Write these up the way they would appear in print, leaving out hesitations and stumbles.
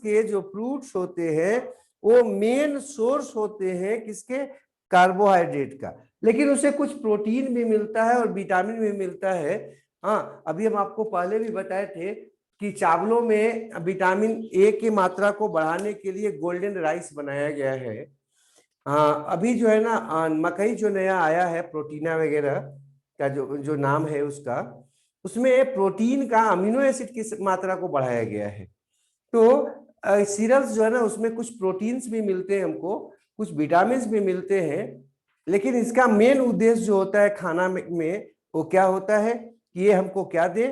के जो फ्रूट्स होते हैं वो मेन सोर्स होते हैं किसके, कार्बोहाइड्रेट का, लेकिन उसे कुछ प्रोटीन भी मिलता है और विटामिन भी मिलता है। हाँ, अभी हम आपको पहले भी बताए थे कि चावलों में विटामिन ए की मात्रा को बढ़ाने के लिए गोल्डन राइस बनाया गया है। हाँ, अभी जो है ना मकई जो नया आया है प्रोटीना वगैरह का जो जो नाम है उसका, उसमें प्रोटीन का अमीनो एसिड की मात्रा को बढ़ाया गया है। तो सीरियल्स जो है ना उसमें कुछ प्रोटीन्स भी मिलते हैं हमको, कुछ विटामिन भी मिलते हैं, लेकिन इसका मेन उद्देश्य जो होता है खाना में वो क्या होता है कि ये हमको क्या दे,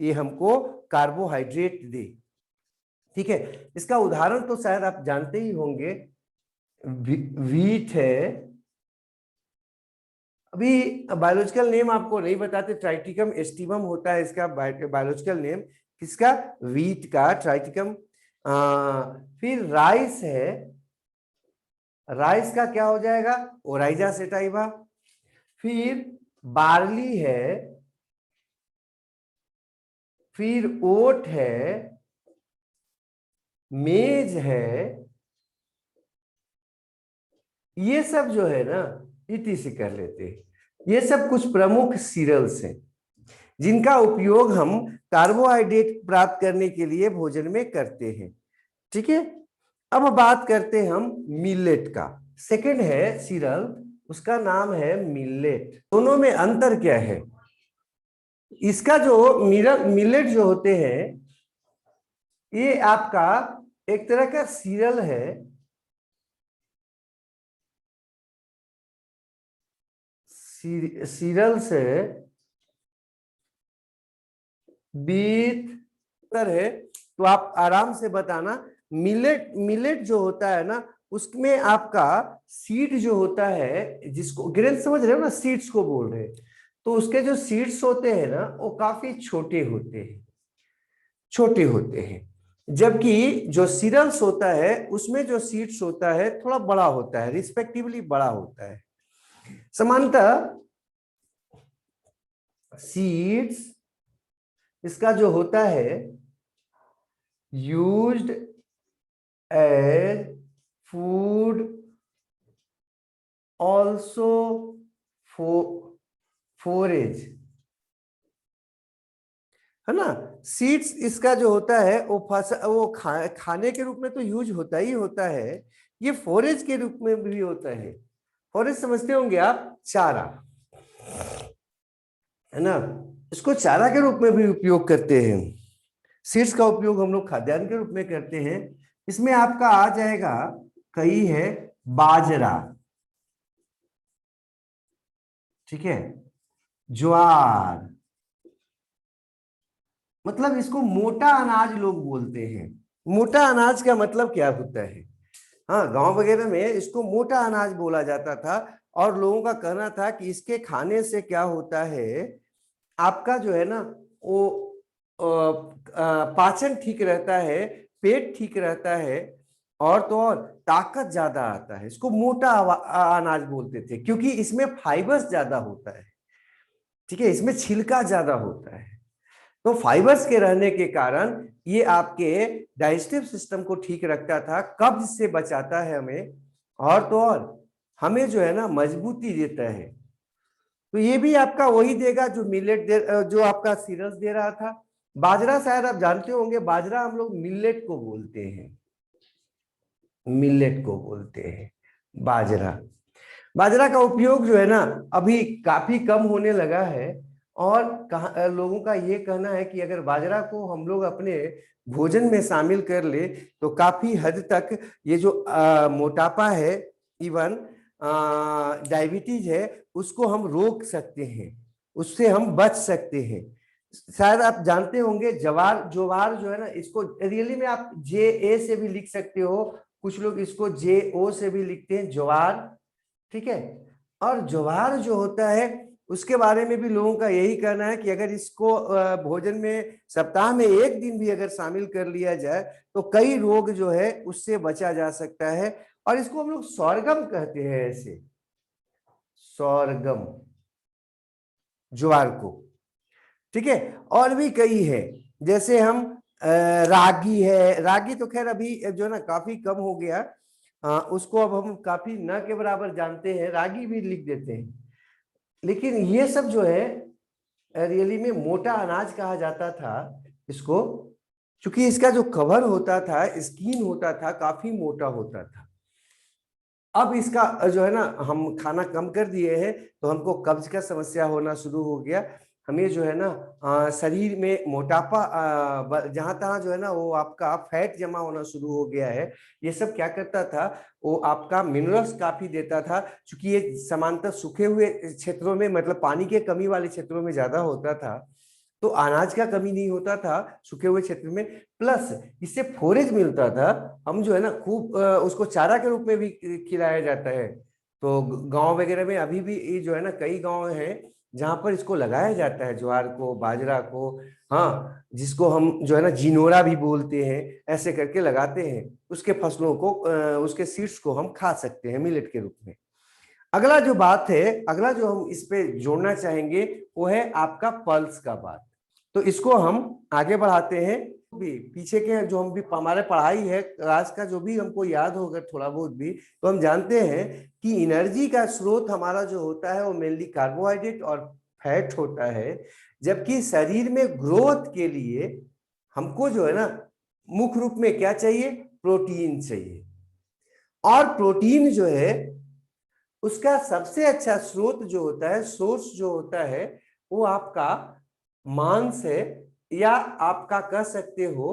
ये हमको कार्बोहाइड्रेट दे। ठीक है, इसका उदाहरण तो शायद आप जानते ही होंगे, वीट है। अभी बायोलॉजिकल नेम आपको नहीं बताते, ट्राइटिकम एस्टिवम होता है इसका बायोलॉजिकल नेम, किसका, वीट का, ट्राइटिकम। फिर राइस है, राइस का क्या हो जाएगा, ओराइजा सेटाइवा। फिर बार्ली है, फिर ओट है, मेज है, ये सब जो है ना इति से कर लेते हैं। ये सब कुछ प्रमुख सीरियल्स हैं जिनका उपयोग हम कार्बोहाइड्रेट प्राप्त करने के लिए भोजन में करते हैं। ठीक है, अब बात करते हैं हम मिलेट का। सेकंड है सीरियल, उसका नाम है मिलेट। दोनों में अंतर क्या है, इसका जो मिलेट जो होते हैं ये आपका एक तरह का सीरियल है, सीरियल से बीट पर है। तो आप आराम से बताना, मिलेट मिलेट जो होता है ना उसमें आपका सीड जो होता है, जिसको ग्रेन समझ रहे हो ना, सीड्स को बोल रहे हैं, तो उसके जो सीड्स होते हैं ना वो काफी छोटे होते हैं, छोटे होते हैं। जबकि जो सीरियल्स होता है उसमें जो सीड्स होता है थोड़ा बड़ा होता है, रिस्पेक्टिवली बड़ा होता है। समानतः सीड्स इसका जो होता है used as food, also forage, है ना। सीड्स इसका जो होता है वो खाने के रूप में तो यूज होता ही होता है, ये फोरेज के रूप में भी होता है। फोरेज समझते होंगे आप, चारा, है ना, इसको चारा के रूप में भी उपयोग करते हैं। सीड्स का उपयोग हम लोग खाद्यान्न के रूप में करते हैं। इसमें आपका आ जाएगा, कई है बाजरा, ठीक है, ज्वार, मतलब इसको मोटा अनाज लोग बोलते हैं। मोटा अनाज का मतलब क्या होता है, हाँ गांव वगैरह में इसको मोटा अनाज बोला जाता था, और लोगों का कहना था कि इसके खाने से क्या होता है, आपका जो है ना वो पाचन ठीक रहता है, पेट ठीक रहता है, और तो और ताकत ज्यादा आता है। इसको मोटा अनाज बोलते थे क्योंकि इसमें फाइबर्स ज्यादा होता है। ठीक है, इसमें छिलका ज्यादा होता है, तो फाइबर्स के रहने के कारण ये आपके डाइजेस्टिव सिस्टम को ठीक रखता था, कब्ज से बचाता है हमें, और तो और हमें जो है ना मजबूती देता है। तो ये भी आपका वही देगा जो मिलेट जो आपका सीरियल्स दे रहा था। बाजरा शायद आप जानते होंगे, बाजरा हम लोग मिलेट को बोलते हैं, मिलेट को बोलते हैं बाजरा। बाजरा का उपयोग जो है ना अभी काफी कम होने लगा है, और लोगों का ये कहना है कि अगर बाजरा को हम लोग अपने भोजन में शामिल कर ले तो काफी हद तक ये जो मोटापा है, इवन डायबिटीज है, उसको हम रोक सकते हैं, उससे हम बच सकते हैं। शायद आप जानते होंगे ज्वार, ज्वार जो है ना इसको रियली में आप जे ए से भी लिख सकते हो, कुछ लोग इसको जे ओ से भी लिखते हैं, ज्वार। ठीक है, और ज्वार जो होता है उसके बारे में भी लोगों का यही कहना है कि अगर इसको भोजन में सप्ताह में एक दिन भी अगर शामिल कर लिया जाए तो कई रोग जो है उससे बचा जा सकता है। और इसको हम लोग sorghum कहते हैं, ऐसे sorghum, ज्वार को। ठीक है, और भी कई है, जैसे हम रागी है, रागी तो खैर अभी जो है ना काफी कम हो गया, उसको अब हम काफी न के बराबर जानते हैं, रागी भी लिख देते हैं। लेकिन ये सब जो है रियली में मोटा अनाज कहा जाता था इसको, क्योंकि इसका जो कवर होता था, स्किन होता था, काफी मोटा होता था। अब इसका जो है ना हम खाना कम कर दिए हैं तो हमको कब्ज का समस्या होना शुरू हो गया। हमें जो है ना शरीर में मोटापा, जहां तहां जो है ना वो आपका फैट जमा होना शुरू हो गया है। ये सब क्या करता था, वो आपका मिनरल्स काफी देता था, क्योंकि ये समानतः सूखे हुए क्षेत्रों में, मतलब पानी के कमी वाले क्षेत्रों में ज्यादा होता था, तो अनाज का कमी नहीं होता था सूखे हुए क्षेत्र में, प्लस इससे फोरेज मिलता था। हम जो है ना खूब उसको चारा के रूप में भी खिलाया जाता है। तो गांव वगैरह में अभी भी ये जो है ना कई गांव हैं जहां पर इसको लगाया जाता है, ज्वार को, बाजरा को, हाँ, जिसको हम जो है ना जिनोरा भी बोलते हैं, ऐसे करके लगाते हैं। उसके फसलों को, उसके सीड्स को हम खा सकते हैं मिलेट के रूप में। अगला जो बात है, अगला जो हम इस पे जोड़ना चाहेंगे वो है आपका पल्स का बात। तो इसको हम आगे बढ़ाते हैं। भी पीछे के जो हम भी हमारे पढ़ाई है क्लास का, जो भी हमको याद होगा थोड़ा बहुत भी, तो हम जानते हैं कि एनर्जी का स्रोत हमारा जो होता है वो मेनली कार्बोहाइड्रेट और फैट होता है, जबकि शरीर में ग्रोथ के लिए हमको जो है ना मुख्य रूप में क्या चाहिए, प्रोटीन चाहिए। और प्रोटीन जो है उसका सबसे अच्छा स्रोत जो होता है, सोर्स जो होता है, वो आपका मांस है, या आपका कह सकते हो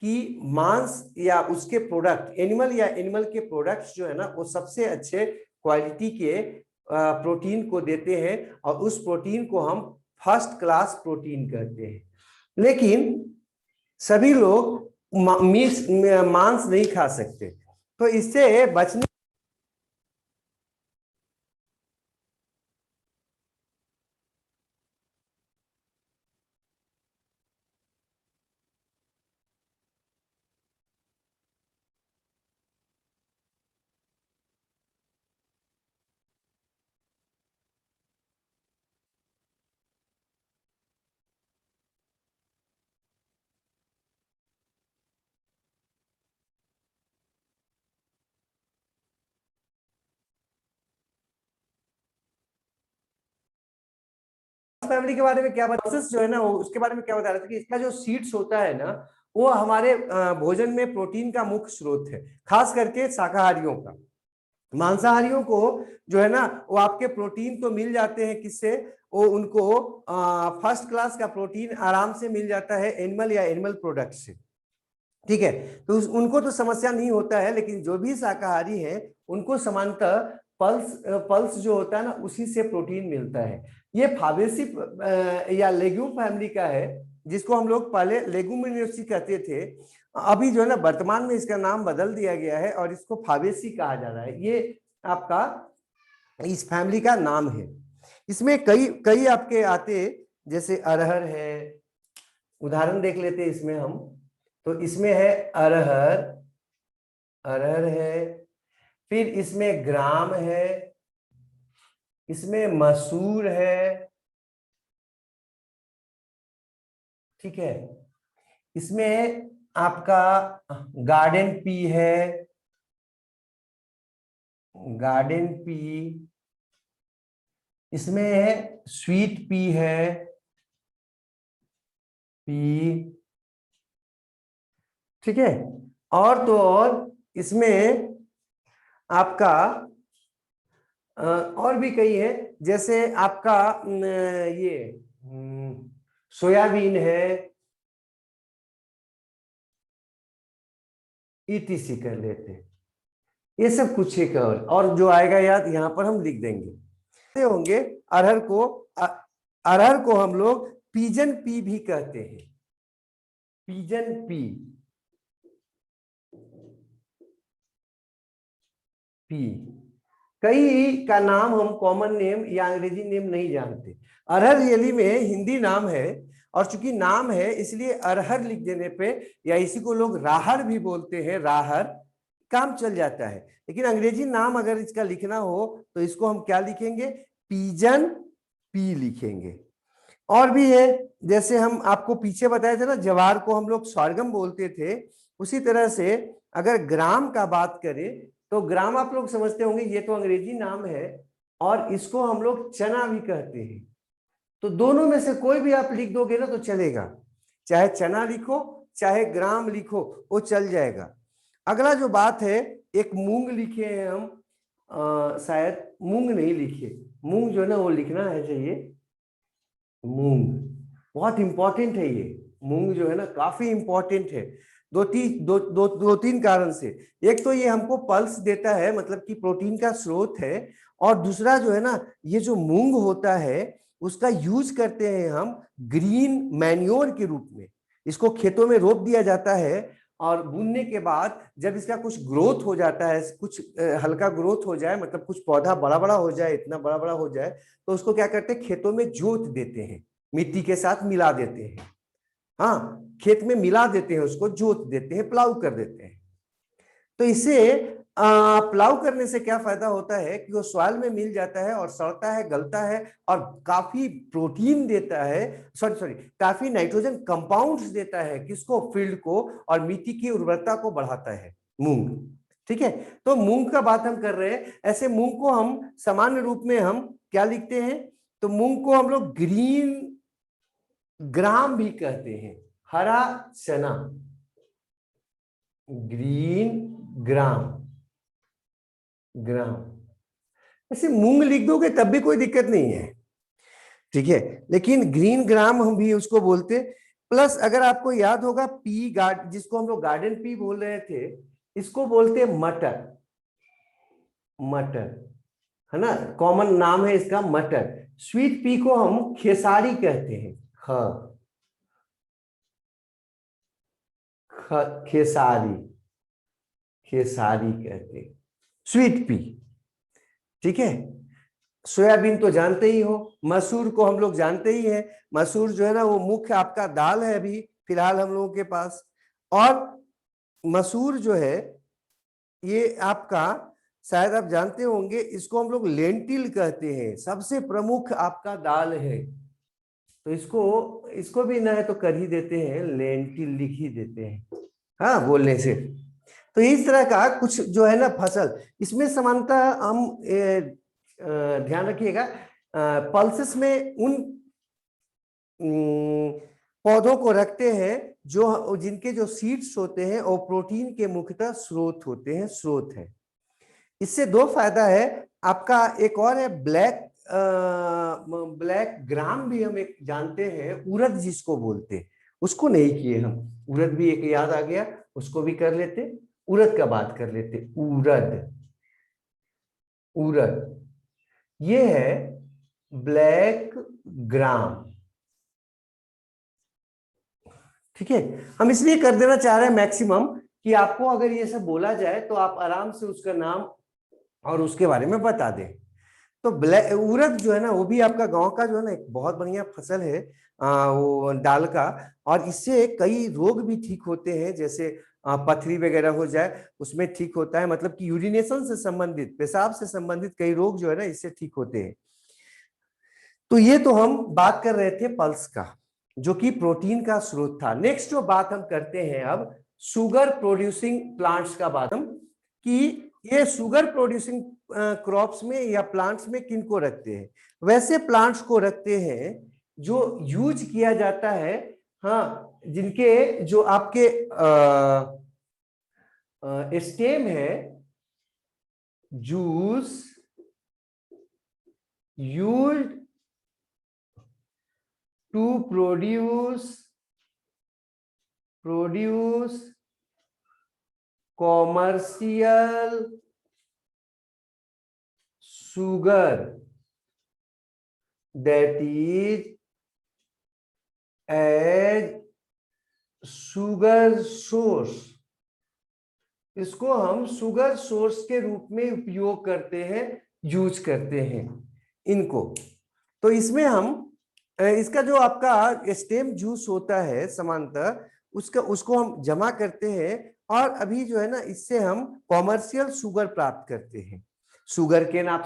कि मांस या उसके प्रोडक्ट, एनिमल या एनिमल के प्रोडक्ट्स जो है ना वो सबसे अच्छे क्वालिटी के प्रोटीन को देते हैं, और उस प्रोटीन को हम फर्स्ट क्लास प्रोटीन कहते हैं। लेकिन सभी लोग मांस नहीं खा सकते, तो इससे बचने फैमिली के बारे में क्या बता, जो है ना उसके बारे में क्या बता रहे थे कि इसका जो सीड्स होता है ना वो हमारे भोजन में प्रोटीन का मुख्य स्रोत है, खास करके शाकाहारियों का। मांसाहारियों को जो है ना वो आपके प्रोटीन तो मिल जाते हैं, किससे, वो उनको फर्स्ट क्लास का प्रोटीन आराम से मिल जाता है एनिमल या एनिमल प्रोडक्ट से। ठीक है, तो उनको तो समस्या नहीं होता है, लेकिन जो भी शाकाहारी है उनको समानतः पल्स पल्स जो होता है ना उसी से प्रोटीन मिलता है। ये फाबेसी या लेग्यूम फैमिली का है, जिसको हम लोग पहले लेगुमिनोसी कहते थे। अभी जो है ना वर्तमान में इसका नाम बदल दिया गया है और इसको फाबेसी कहा जा रहा है। ये आपका इस फैमिली का नाम है। इसमें कई कई आपके आते, जैसे अरहर है, उदाहरण देख लेते हैं इसमें हम। तो इसमें है अरहर, अरहर है, फिर इसमें ग्राम है, इसमें मसूर है, ठीक है, इसमें आपका गार्डन पी है, गार्डन पी, इसमें है स्वीट पी है, पी, ठीक है। और तो और इसमें आपका और भी कई है, जैसे आपका ये सोयाबीन है, ईटीसी कर लेते हैं। ये सब कुछ एक और जो आएगा याद यहाँ पर हम लिख देंगे होंगे। अरहर को अरहर को हम लोग पीजन पी भी कहते हैं, पीजन पी, पी। कई का नाम हम कॉमन नेम या अंग्रेजी नेम नहीं जानते। अरहर रियली में हिंदी नाम है, और चूंकि नाम है इसलिए अरहर लिख देने पे, या इसी को लोग राहर भी बोलते हैं, राहर, काम चल जाता है। लेकिन अंग्रेजी नाम अगर इसका लिखना हो तो इसको हम क्या लिखेंगे, पीजन पी लिखेंगे। और भी है, जैसे हम आपको पीछे बताए थे ना, ज्वार को हम लोग स्वर्गम बोलते थे, उसी तरह से अगर ग्राम का बात करें तो ग्राम आप लोग समझते होंगे ये तो अंग्रेजी नाम है, और इसको हम लोग चना भी कहते हैं। तो दोनों में से कोई भी आप लिख दोगे ना तो चलेगा, चाहे चना लिखो चाहे ग्राम लिखो वो चल जाएगा। अगला जो बात है, एक मूंग लिखे हैं हम, शायद मूंग नहीं लिखे, मूंग जो है ना वो लिखना है चाहिए। मूंग बहुत इंपॉर्टेंट है, ये मूंग जो है ना काफी इंपॉर्टेंट है, दो तीन कारण से। एक तो ये हमको पल्स देता है, मतलब कि प्रोटीन का स्रोत है, और दूसरा जो है ना, ये जो मूंग होता है उसका यूज करते हैं हम ग्रीन मैन्योर के रूप में। इसको खेतों में रोप दिया जाता है, और बुनने के बाद जब इसका कुछ ग्रोथ हो जाता है, कुछ हल्का ग्रोथ हो जाए, मतलब कुछ पौधा बड़ा बड़ा हो जाए, इतना बड़ा बड़ा हो जाए, तो उसको क्या करते हैं, खेतों में जोत देते हैं, मिट्टी के साथ मिला देते हैं। हाँ, खेत में मिला देते हैं, उसको जोत देते हैं, प्लाउ कर देते हैं। तो इसे प्लाउ करने से क्या फायदा होता है कि वो सॉइल में मिल जाता है और सड़ता है, गलता है, और काफी प्रोटीन देता है, सॉरी काफी नाइट्रोजन कंपाउंड्स देता है, किसको, फील्ड को, और मिट्टी की उर्वरता को बढ़ाता है मूंग। ठीक है, तो मूंग का बात हम कर रहे हैं। ऐसे मूंग को हम सामान्य रूप में हम क्या लिखते हैं, तो मूंग को हम लोग ग्रीन ग्राम भी कहते हैं, हरा चना, ग्रीन ग्राम, ग्राम। ऐसे मूंग लिख दोगे तब भी कोई दिक्कत नहीं है, ठीक है, लेकिन ग्रीन ग्राम हम भी उसको बोलते। प्लस अगर आपको याद होगा, पी गार्ड, जिसको हम लोग गार्डन पी बोल रहे थे, इसको बोलते मटर, मटर है ना, कॉमन नाम है इसका मटर। स्वीट पी को हम खेसारी कहते हैं, खेसारी, खेसारी कहते हैं स्वीट पी। ठीक है, सोयाबीन तो जानते ही हो, मसूर को हम लोग जानते ही हैं, मसूर जो है ना वो मुख्य आपका दाल है अभी फिलहाल हम लोगों के पास। और मसूर जो है ये आपका, शायद आप जानते होंगे, इसको हम लोग लेंटिल कहते हैं, सबसे प्रमुख आपका दाल है। तो इसको इसको भी ना है तो कर ही देते हैं, लेंटिल लिख ही देते हैं, हाँ, बोलने से। तो इस तरह का कुछ जो है ना फसल, इसमें समानता हम ध्यान रखिएगा, पल्सेस में उन पौधों को रखते हैं जो जिनके जो सीड्स होते हैं और प्रोटीन के मुख्यतः स्रोत होते हैं, स्रोत है। इससे दो फायदा है आपका, एक और है ब्लैक ब्लैक ग्राम भी हम एक जानते हैं, उड़द जिसको बोलते हैं, उसको नहीं किए हम, उड़द भी एक याद आ गया, उसको भी कर लेते, उड़द का बात कर लेते, उड़द, उड़द ये है ब्लैक ग्राम। ठीक है, हम इसलिए कर देना चाह रहे हैं मैक्सिमम कि आपको अगर ये सब बोला जाए तो आप आराम से उसका नाम और उसके बारे में बता दें। तो ब्लैक उड़द जो है ना वो भी आपका गांव का जो है ना एक बहुत बढ़िया फसल है, वो दाल का, और इससे कई रोग भी ठीक होते हैं, जैसे पथरी वगैरह हो जाए उसमें ठीक होता है, मतलब कि यूरिनेशन से संबंधित, पेशाब से संबंधित कई रोग जो है ना इससे ठीक होते हैं। तो ये तो हम बात कर रहे थे पल्स का, जो कि प्रोटीन का स्रोत था। नेक्स्ट जो बात हम करते हैं अब, शुगर प्रोड्यूसिंग प्लांट्स का बात हम, कि ये शुगर प्रोड्यूसिंग क्रॉप्स में या प्लांट्स में किन को रखते हैं। वैसे प्लांट्स को रखते हैं जो यूज किया जाता है, हाँ, जिनके जो आपके स्टेम है, juice used to produce commercial sugar that is as sugar source, इसको हम शुगर सोर्स के रूप में उपयोग करते हैं, यूज करते हैं इनको। तो इसमें हम इसका जो आपका स्टेम जूस होता है समांतर, उसको हम जमा करते हैं, और अभी जो है ना इससे हम कॉमर्शियल शुगर प्राप्त करते हैं। शुगर केन आप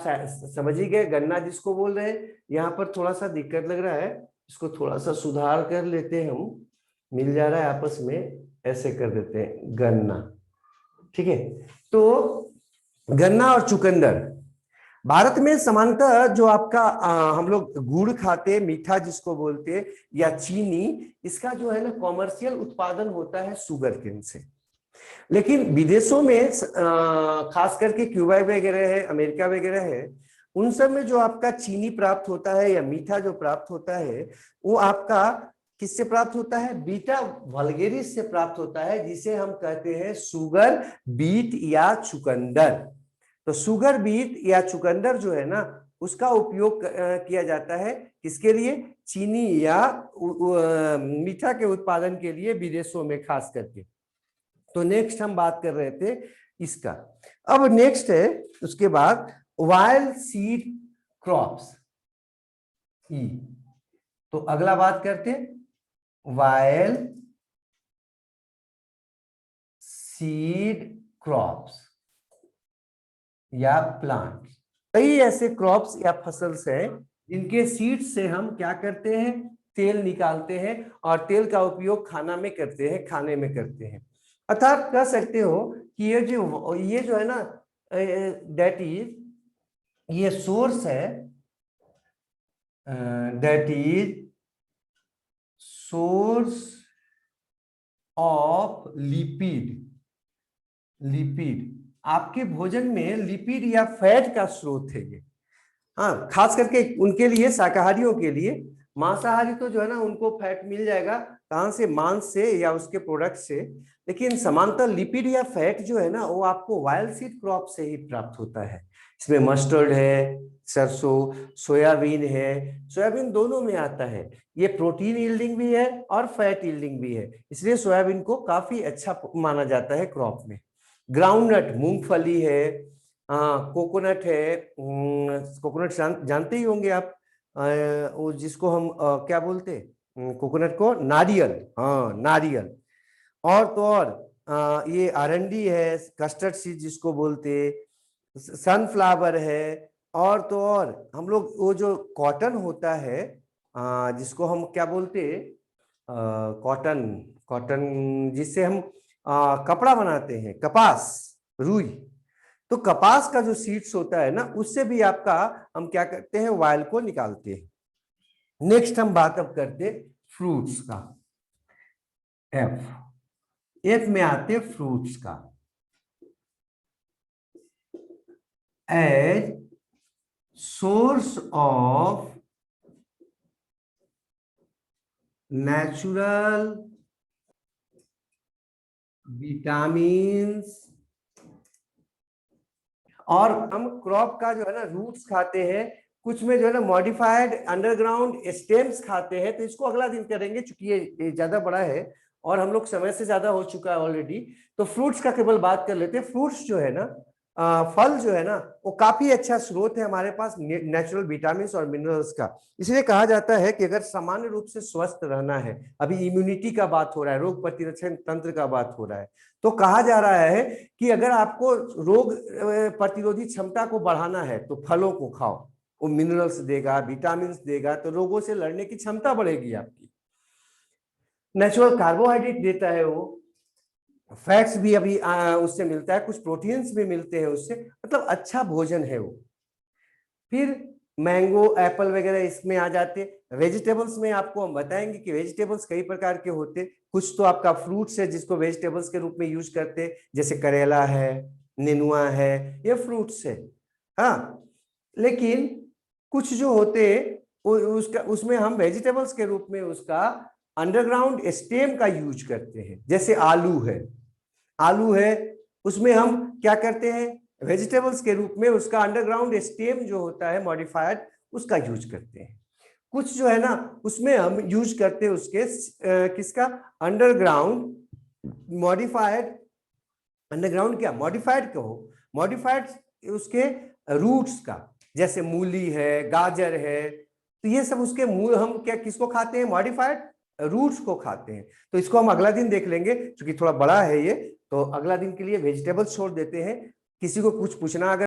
समझ ही गए, गन्ना जिसको बोल रहे हैं, यहाँ पर थोड़ा सा दिक्कत लग रहा है, इसको थोड़ा सा सुधार कर लेते हैं हम, मिल जा रहा है आपस में, ऐसे कर देते हैं गन्ना। ठीक है, तो गन्ना और चुकंदर। भारत में सामान्यतः जो आपका हम लोग गुड़ खाते, मीठा जिसको बोलते, या चीनी, इसका जो है ना कॉमर्शियल उत्पादन होता है शुगर केन से। लेकिन विदेशों में खास करके क्यूबा वगैरह है, अमेरिका वगैरह है, उन सब में जो आपका चीनी प्राप्त होता है या मीठा जो प्राप्त होता है, वो आपका किससे प्राप्त होता है? बीटा वल्गेरिस से प्राप्त होता है, जिसे हम कहते हैं सुगर बीट या चुकंदर। तो शुगर बीट या चुकंदर जो है ना, उसका उपयोग किया जाता है किसके लिए? चीनी या मीठा के उत्पादन के लिए विदेशों में खास करके। तो नेक्स्ट हम बात कर रहे थे इसका। अब नेक्स्ट है उसके बाद वाइल्ड सीड क्रॉप्स। तो अगला बात करते वाइल्ड सीड क्रॉप्स या प्लांट। कई ऐसे क्रॉप्स या फसल्स हैं जिनके सीड से हम क्या करते हैं? तेल निकालते हैं, और तेल का उपयोग खाना में करते हैं, खाने में करते हैं। अर्थात कह सकते हो कि ये जो है ना, दैट इज, ये सोर्स है, that is source of lipid. आपके भोजन में लिपिड या फैट का स्रोत है ये। हाँ, खास करके उनके लिए, शाकाहारियों के लिए। मांसाहारी तो जो है ना, उनको फैट मिल जाएगा कहाँ से? मांस से या उसके प्रोडक्ट से। लेकिन समांतर लिपिड या फैट जो है ना, वो आपको वाइल्ड सीड क्रॉप से ही प्राप्त होता है। इसमें मस्टर्ड है, सरसों, सोयाबीन है। सोयाबीन दोनों में आता है। ये प्रोटीन यील्डिंग भी है और फैट यील्डिंग भी है, इसलिए सोयाबीन को काफी अच्छा माना जाता है क्रॉप में। ग्राउंडनट, मूंगफली है, कोकोनट है। कोकोनट जानते ही होंगे आप, वो जिसको हम क्या बोलते हैं? कोकोनट को नारियल। हाँ, नारियल। और तो और ये अरंडी है, कस्टर्ड सीड जिसको बोलते, सनफ्लावर है। और तो और हम लोग वो जो कॉटन होता है, जिसको हम क्या बोलते, कॉटन, जिससे हम कपड़ा बनाते हैं, कपास, रुई। तो कपास का जो सीड्स होता है ना, उससे भी आपका हम क्या करते हैं? वाइल को निकालते हैं। नेक्स्ट हम बात अब करते फ्रूट्स का। एफ में आते फ्रूट्स का। As source of natural vitamins. और हम क्रॉप का जो है ना रूट्स खाते हैं, कुछ में जो है ना मॉडिफाइड अंडरग्राउंड स्टेम्स खाते हैं। तो इसको अगला दिन करेंगे, चूंकि ये ज्यादा बड़ा है और हम लोग समय से ज्यादा हो चुका है ऑलरेडी। तो फ्रूट्स का केवल बात कर लेते हैं। फ्रूट्स जो है ना, फल जो है ना, वो काफी अच्छा स्रोत है हमारे पास नेचुरल विटामिन और मिनरल्स का। इसलिए कहा जाता है कि अगर सामान्य रूप से स्वस्थ रहना है, अभी इम्यूनिटी का बात हो रहा है, रोग प्रतिरक्षण तंत्र का बात हो रहा है, तो कहा जा रहा है कि अगर आपको रोग प्रतिरोधी क्षमता को बढ़ाना है तो फलों को खाओ। वो मिनरल्स देगा, विटामिन देगा, तो रोगों से लड़ने की क्षमता बढ़ेगी आपकी। नेचुरल कार्बोहाइड्रेट देता है वो, फैट्स भी अभी उससे मिलता है, कुछ प्रोटीन्स भी मिलते हैं उससे, मतलब अच्छा भोजन है वो। फिर मैंगो, एप्पल वगैरह इसमें आ जाते। वेजिटेबल्स में आपको हम बताएंगे कि वेजिटेबल्स कई प्रकार के होते। कुछ तो आपका फ्रूट्स है जिसको वेजिटेबल्स के रूप में यूज करते, जैसे करेला है, नेनुआ है, ये फ्रूट्स है। हाँ, लेकिन कुछ जो होते उसमें हम वेजिटेबल्स के रूप में उसका अंडरग्राउंड स्टेम का यूज करते हैं। जैसे आलू है, उसमें हम क्या करते हैं? वेजिटेबल्स के रूप में उसका अंडरग्राउंड स्टेम जो होता है मॉडिफाइड, उसका यूज करते हैं। कुछ जो है ना, उसमें हम यूज करते हैं उसके किसका? Underground modified. अंडरग्राउंड क्या? मॉडिफाइड कहो, मॉडिफाइड उसके रूट्स का, जैसे मूली है, गाजर है। तो ये सब उसके मूल, हम क्या किसको खाते हैं? मॉडिफाइड रूट्स को खाते हैं। तो इसको हम अगला दिन देख लेंगे, क्योंकि थोड़ा बड़ा है ये। तो अगला दिन के लिए वेजिटेबल्स छोड़ देते हैं। किसी को कुछ पूछना अगर